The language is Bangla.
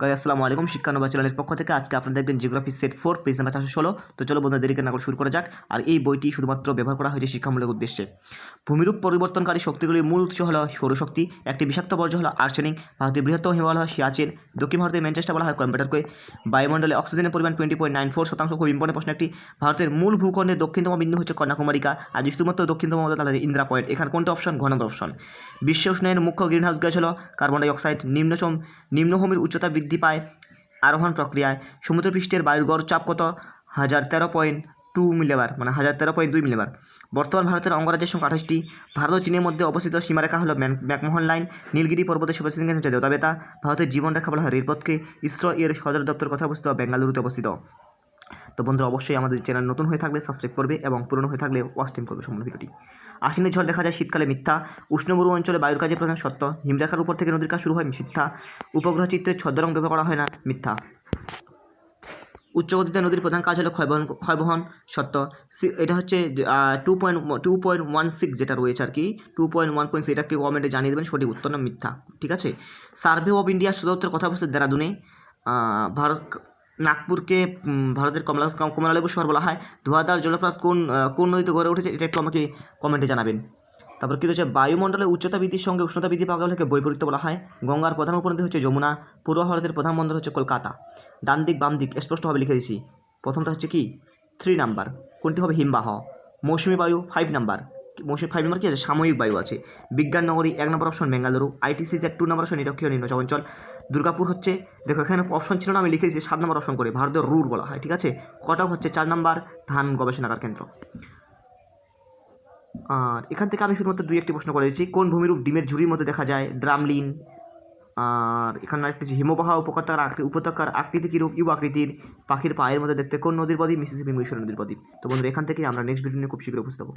গাইস আসসালামু আলাইকুম, শিক্ষানবা চ্যানেলের পক্ষ থেকে আজকে আপনারা দেখবেন জিওগ্রাফি সেট 4 পেজ নাম্বার 416। তো চলো বন্ধুরা, দেরি না করে শুরু করা যাক। আর এই বইটি শুধুমাত্র ব্যবহার করা হয়েছে শিক্ষামূলক উদ্দেশ্যে। ভূমিরূপ পরিবর্তনকারী শক্তিগুলির মূল উৎস হলো সৌরশক্তি। একটি বিষাক্ত বর্জ্য হলো আর্সেনিক। ভারতের বৃহত্তম হিমালয় হলো সিয়াচেন। দক্ষিণ ভারতের ম্যানচেস্টার বলা হয় কম্পিউটারকে। বায়ুমণ্ডলে অক্সিজেনের পরিমাণ 20.94%। খুব ইম্পর্টেন্ট প্রশ্ন একটি। ভারতের মূল ভূখণ্ডের দক্ষিণতম বিন্দু হচ্ছে কন্যাকুমারিকা। আর শুধুমাত্র দক্ষিণতম তাহলে ইন্দিরা পয়েন্ট। এখানে কোনটা অপশন? ঘ নম্বর অপশন। বিশ্ব উষ্ণায়নের মুখ্য গ্রিনহাউস গ্যাস হলো কার্বন ডাই অক্সাইড। নিম্নভূমির উচ্চতা বৃদ্ধি পায় আরোহণ প্রক্রিয়ায়। সমুদ্রপৃষ্ঠের বায়ুর গড় চাপ কত? 1013.2 মিলিবার, মানে 1013.2 মিলিবার। বর্তমান ভারতের অঙ্গরাজ্যের সংখ্যা 28টি। ভারত ও চীনের মধ্যে অবস্থিত সীমারেখা হলো ম্যাকমোহন লাইন। নীলগিরি পর্বতের সুপারসিঙ্গেন হচ্ছে দেবতাবেতা। ভারতের জীবনরেখা বলা হয় রেলপথকে। ইসরো এর সদর দপ্তর কোথায় অবস্থিত? বেঙ্গালুরুতে অবস্থিত। তো বন্ধুরা, অবশ্যই আমাদের চ্যানেল নতুন হয়ে থাকলে সাবস্ক্রাইব করবে এবং পুরনো হয়ে থাকলে ওয়াচ টাইম করবে সম্পূর্ণ ভিডিওটি। আশ্বিনের ঝড় দেখা যায় শীতকালে, মিথ্যা। উষ্ণমরু অঞ্চলে বায়ুর কাজে প্রধান সত্য। হিমরেখার উপর থেকে নদীর কাজ শুরু হয়, মিথ্যা। উপগ্রহ চিত্রে ছদ্মরং ব্যবহার করা হয় না, মিথ্যা। উচ্চগতিতে নদীর প্রধান কাজ হলো ক্ষয়বহন, সত্য। এটা হচ্ছে 2.16 যেটা রয়েছে আর কি, 2.1.6, এটা কেউ কমেন্টে জানিয়ে দেবেন সঠিক উত্তর না মিথ্যা। ঠিক আছে। সার্ভে অফ ইন্ডিয়ার সদর কথা অবস্থিত দেরাদুনে। ভারত নাগপুরকে ভারতের কমলালেবু শহর বলা হয়। ধোঁয়াধার জলপ্রপাত কোন নদীতে গড়ে উঠেছে, এটা একটু আমাকে কমেন্টে জানাবেন। তারপর কী রয়েছে? বায়ুমণ্ডলের উচ্চতা বৃদ্ধির সঙ্গে উষ্ণতা বৃদ্ধি পাওয়া গেলে বৈপরীত্য বলা হয়। গঙ্গার প্রধান উপনদী হচ্ছে যমুনা। পূর্ব ভারতের প্রধান বন্দর হচ্ছে কলকাতা। ডান দিক বাম দিক স্পষ্টভাবে লিখে দিয়েছি। প্রথমটা হচ্ছে কি 3 নাম্বার, কোনটি হবে? হিমবাহ। মৌসুমী বায়ু 5 নাম্বার। মৌসুমী 5 নাম্বার কি আছে? সাময়িক বায়ু আছে। বিজ্ঞান নগরী 1 নম্বর অপশন বেঙ্গালুরু। আইটিসি যে 2 নম্বর অপশন নিরক্ষীয় নিম্ন অঞ্চল। দুর্গাপুর হচ্ছে, দেখো এখানে অপশন ছিল না, আমি লিখে দিয়েছি 7 নম্বর অপশন করে, ভারতের রুর বলা হয়। ঠিক আছে। কটক হচ্ছে 4 নাম্বার, ধান গবেষণাগার কেন্দ্র। আর এখান থেকে আমি শুধুমাত্র 2-1টি প্রশ্ন করে দিচ্ছি। কোন ভূমিরূপ ডিমের ঝুড়ির মধ্যে দেখা যায়? ড্রামলিন। আর এখানে একটা হিমবাহ উপত্যকার আকৃতি কীরূপ? ইউ আকৃতির। পাখির পায়ের মধ্যে দেখতে কোন নদীর বদ্বীপ? মিসিসিপি মিশর নদীর বদ্বীপ। তো বন্ধুরা, এখান থেকে আমরা নেক্সট ভিডিও নিয়ে খুব শীঘ্রই উপস্থিত হবো।